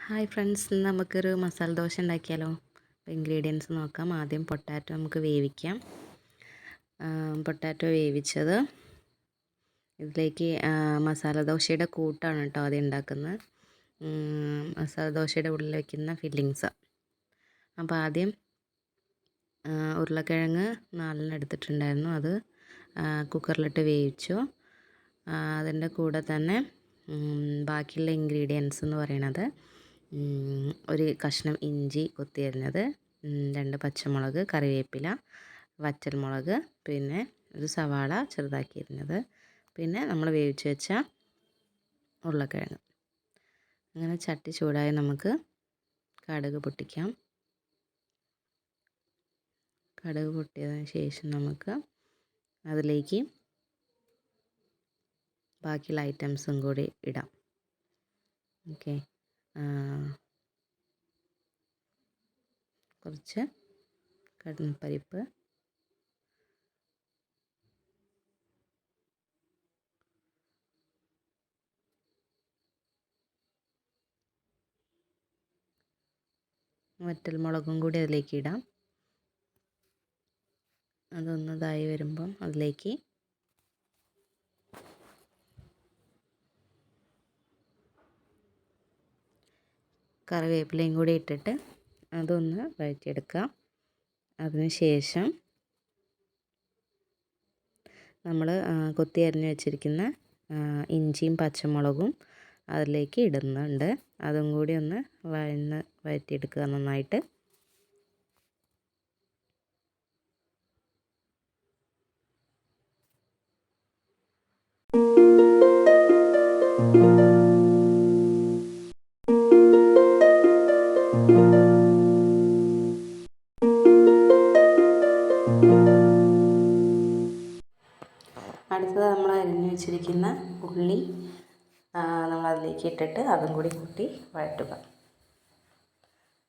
Hi friends, ഇന്ന് നമുക്കൊരു മസാല ദോശ ഉണ്ടാക്കിയാലോ. അപ്പോൾ ഇൻഗ്രീഡിയൻസ് നോക്കാം. ആദ്യം പൊട്ടാറ്റോ നമുക്ക് വേവിക്കാം. പൊട്ടാറ്റോ വേവിച്ചത് ഇതിലേക്ക് മസാല ദോശയുടെ കൂട്ടാണ് കേട്ടോ ആദ്യം ഉണ്ടാക്കുന്നത്. മസാല ദോശയുടെ ഉള്ളിൽ വയ്ക്കുന്ന ഫില്ലിങ്സ്. അപ്പോൾ ആദ്യം ഉരുളക്കിഴങ്ങ് 4 എടുത്തിട്ടുണ്ടായിരുന്നു. അത് കുക്കറിലിട്ട് വേവിച്ചു. അതിൻ്റെ കൂടെ തന്നെ ബാക്കിയുള്ള ഇൻഗ്രീഡിയൻസ് എന്ന് പറയുന്നത് ഒരു കഷ്ണം ഇഞ്ചി കൊത്തിയരിഞ്ഞത്, 2 പച്ചമുളക്, കറിവേപ്പില, വറ്റൽമുളക്, പിന്നെ ഒരു സവാള ചെറുതാക്കി അരിഞ്ഞത്, പിന്നെ നമ്മൾ വേവിച്ച് വെച്ച ഉരുളക്കിഴങ്ങ്. അങ്ങനെ ചട്ടി ചൂടായി നമുക്ക് കടുക് പൊട്ടിക്കാം. കടുക് പൊട്ടിയതിന് ശേഷം നമുക്ക് അതിലേക്ക് ബാക്കിയുള്ള ഐറ്റംസും കൂടി ഇടാം. ഓക്കെ, കുറച്ച് കടലപ്പരിപ്പ്, വറ്റൽമുളകും കൂടി അതിലേക്ക് ഇടാം. അതൊന്ന് ഇതായി വരുമ്പം അതിലേക്ക് കറിവേപ്പിലയും കൂടി ഇട്ടിട്ട് അതൊന്ന് വഴറ്റിയെടുക്കാം. അതിനുശേഷം നമ്മൾ കൊത്തി അരിഞ്ഞ് വെച്ചിരിക്കുന്ന ഇഞ്ചിയും പച്ചമുളകും അതിലേക്ക് ഇടുന്നുണ്ട്. അതും കൂടി ഒന്ന് വഴറ്റിയെടുക്കുക നന്നായിട്ട്. അടുത്തത് നമ്മൾ അരിഞ്ഞു വെച്ചിരിക്കുന്ന ഉള്ളി നമ്മളതിലേക്ക് ഇട്ടിട്ട് അതും കൂടി കൂട്ടി വഴറ്റുക.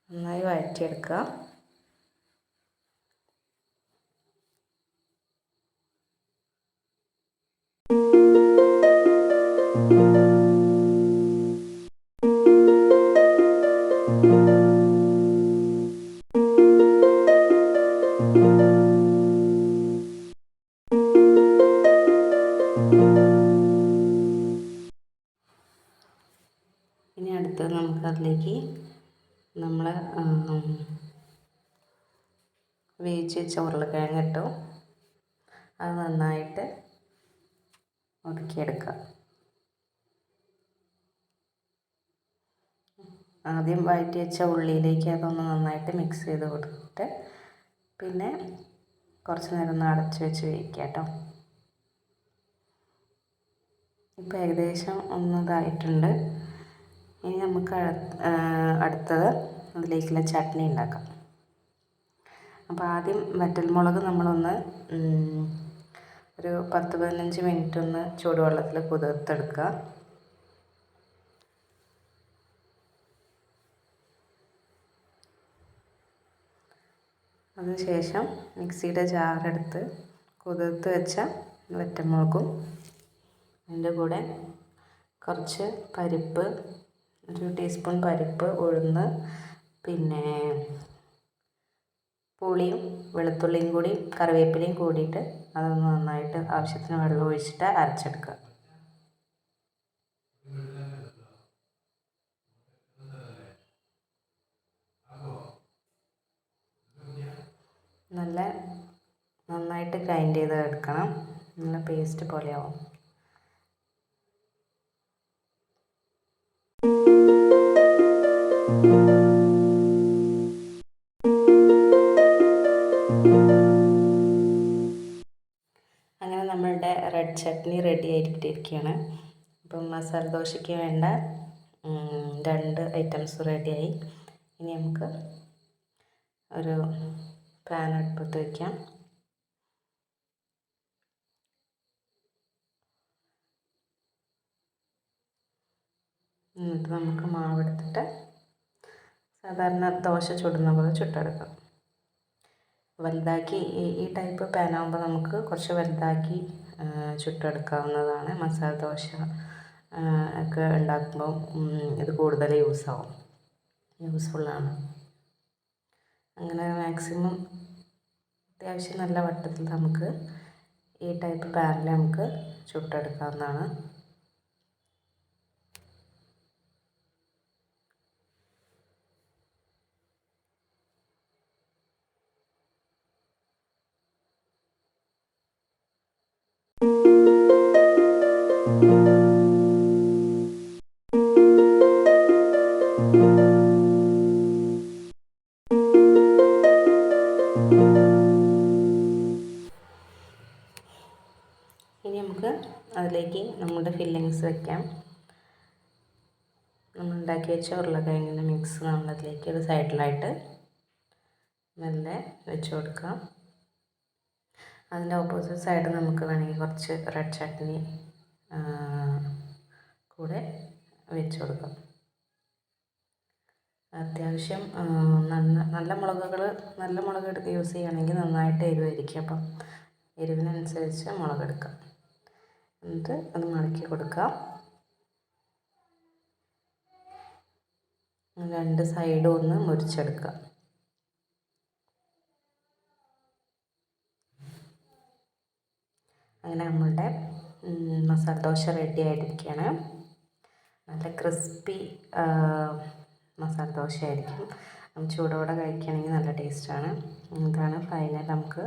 നന്നായി വഴറ്റിയെടുക്കുക. ഇനി അടുത്തത് നമുക്കതിലേക്ക് നമ്മൾ വേവിച്ച് വെച്ച ഉരുളക്കിഴങ്ങ് ഇട്ടു. അത് നന്നായിട്ട് ഒതുക്കിയെടുക്കുക. ആദ്യം വഴറ്റി വെച്ച ഉള്ളിയിലേക്ക് അതൊന്ന് നന്നായിട്ട് മിക്സ് ചെയ്ത് കൊടുത്തിട്ട് പിന്നെ കുറച്ച് നേരം ഒന്ന് അടച്ച് വെച്ച് വേവിക്കുക കേട്ടോ. ഇപ്പോൾ ഏകദേശം ഒന്നിതായിട്ടുണ്ട്. ഇനി നമുക്ക് അടുത്തത് അതിലേക്കുള്ള ചട്നി ഉണ്ടാക്കാം. അപ്പോൾ ആദ്യം വറ്റൽമുളക് നമ്മളൊന്ന് ഒരു 10-15 മിനിറ്റ് ഒന്ന് ചൂടുവെള്ളത്തിൽ കുതിർത്തെടുക്കുക. അതിനുശേഷം മിക്സിയുടെ ജാറെടുത്ത് കുതിർത്ത് വെച്ച വറ്റൽമുളകും അതിൻ്റെ കൂടെ കുറച്ച് പരിപ്പ്, 1 ടീസ്പൂൺ പരിപ്പ്, ഉഴുന്ന്, പിന്നെ പുളിയും വെളുത്തുള്ളിയും കൂടി കറിവേപ്പിലയും കൂടിയിട്ട് അതൊന്ന് നന്നായിട്ട് ആവശ്യത്തിന് വെള്ളം ഒഴിച്ചിട്ട് അരച്ചെടുക്കുക. നന്നായിട്ട് ഗ്രൈൻഡ് ചെയ്ത് എടുക്കണം. നല്ല പേസ്റ്റ് പോലെയാവും. അങ്ങനെ നമ്മളുടെ റെഡ് ചട്നി റെഡി ആയിട്ടിരിക്കുകയാണ്. അപ്പം മസാല ദോശയ്ക്ക് വേണ്ട 2 ഐറ്റംസ് റെഡിയായി. ഇനി നമുക്ക് ഒരു പാൻ അടുപ്പത്ത് വയ്ക്കാം. എന്നിട്ട് നമുക്ക് മാവെടുത്തിട്ട് സാധാരണ ദോശ ചുടുന്ന പോലെ ചുട്ടെടുക്കാം. വലുതാക്കി ഈ ടൈപ്പ് പാനാകുമ്പോൾ നമുക്ക് കുറച്ച് വലുതാക്കി ചുട്ടെടുക്കാവുന്നതാണ്. മസാല ദോശ ഒക്കെ ഉണ്ടാക്കുമ്പോൾ ഇത് കൂടുതൽ യൂസാവും. യൂസ്ഫുള്ളാണ്. അങ്ങനെ മാക്സിമം അത്യാവശ്യം നല്ല വട്ടത്തിൽ നമുക്ക് ഈ ടൈപ്പ് പാനിൽ നമുക്ക് ചുട്ടെടുക്കാവുന്നതാണ്. ഇനി നമുക്ക് അതിലേക്ക് നമ്മുടെ ഫില്ലിങ്സ് വയ്ക്കാം. നമ്മൾ ഉണ്ടാക്കി വെച്ച ഉരുളക്കിഴങ്ങിൻ്റെ മിക്സ് നമ്മളതിലേക്ക് ഒരു സൈഡിലായിട്ട് മെല്ലെ വെച്ച് കൊടുക്കാം. അതിൻ്റെ ഓപ്പോസിറ്റ് സൈഡ് നമുക്ക് വേണമെങ്കിൽ കുറച്ച് റെഡ് ചട്നി കൂടെ വെച്ച് കൊടുക്കാം. അത്യാവശ്യം നല്ല മുളക് എടുത്ത് യൂസ് ചെയ്യുകയാണെങ്കിൽ നന്നായിട്ട് എരിവായിരിക്കും. അപ്പം എരിവിനനുസരിച്ച് മുളകെടുക്കാം. എന്നിട്ട് അത് മടക്കി കൊടുക്കാം. രണ്ട് സൈഡും ഒന്ന് മുരിച്ചെടുക്കുക. അങ്ങനെ നമ്മളുടെ മസാല ദോശ റെഡി ആയിട്ടിരിക്കുകയാണ്. നല്ല ക്രിസ്പി മസാല ദോശ ആയിരിക്കും. ചൂടോടെ കഴിക്കുകയാണെങ്കിൽ നല്ല ടേസ്റ്റാണ്. ഇതാണ് ഫൈനൽ. നമുക്ക്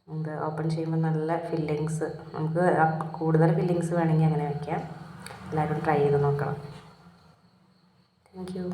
ഇത് ഓപ്പൺ ചെയ്യുമ്പോൾ നല്ല ഫില്ലിങ്സ്, നമുക്ക് കൂടുതൽ ഫില്ലിങ്സ് വേണമെങ്കിൽ അങ്ങനെ വയ്ക്കാം. എല്ലാവരും ട്രൈ ചെയ്ത് നോക്കണം. Thank you.